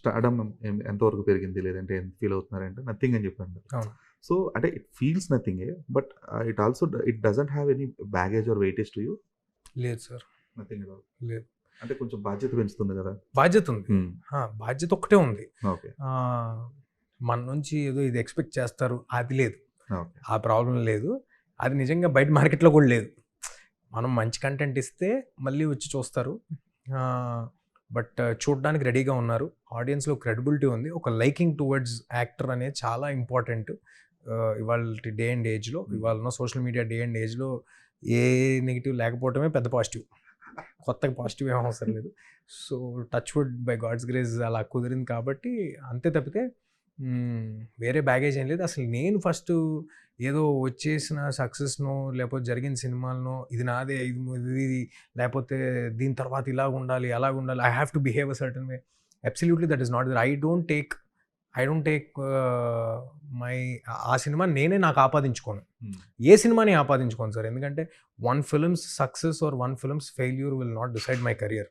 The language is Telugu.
స్టార్డమ్ ఎంతవరకు పెరిగింది లేదంటే ఎంత ఫీల్ అవుతున్నారంటే నథింగ్ అని చెప్పాను. అవును. సో అంటే ఇట్ ఫీల్స్ నథింగే but it also it doesn't have any baggage or weightage to you. లేదు సార్, నథింగ్ అట్ ఆల్. లేదు. అంటే కొంచెం బాధ్యత పెంచుతుంది కదా. బాధ్యత ఉంది. బాధ్యత ఒకటే ఉంది. ఓకే. మన నుంచి ఏదో ఇది ఎక్స్పెక్ట్ చేస్తారు అది లేదు. ఓకే. ఆ ప్రాబ్లం లేదు. అది నిజంగా బయట మార్కెట్లో కూడా లేదు. మనం మంచి కంటెంట్ ఇస్తే మళ్ళీ వచ్చి చూస్తారు. బట్ చూడడానికి రెడీగా ఉన్నారు. ఆడియన్స్లో క్రెడిబిలిటీ ఉంది. ఒక లైకింగ్ టువర్డ్స్ యాక్టర్ అనేది చాలా ఇంపార్టెంట్. ఇవాళ డే అండ్ ఏజ్లో, ఇవాళ సోషల్ మీడియా డే అండ్ ఏజ్లో ఏ నెగిటివ్ లేకపోవటమే పెద్ద పాజిటివ్. కొత్తగా పాజిటివ్ ఏం అవసరం లేదు. So touch wood by God's grace అలా కుదిరింది కాబట్టి అంతే తప్పితే వేరే బ్యాగేజ్ ఏం లేదు. అసలు నేను ఫస్ట్ ఏదో వచ్చేసిన సక్సెస్నో లేకపోతే జరిగిన సినిమాలనో ఇది నాదే, ఇది లేకపోతే దీని తర్వాత ఇలాగ ఉండాలి అలాగ ఉండాలి, I have to behave a certain way. Absolutely that is not that. I don't take my ఆ సినిమా నేనే నాకు ఆపాదించుకోను. ఏ సినిమాని ఆపాదించుకోను సార్. ఎందుకంటే one films success or one films failure will not decide my career.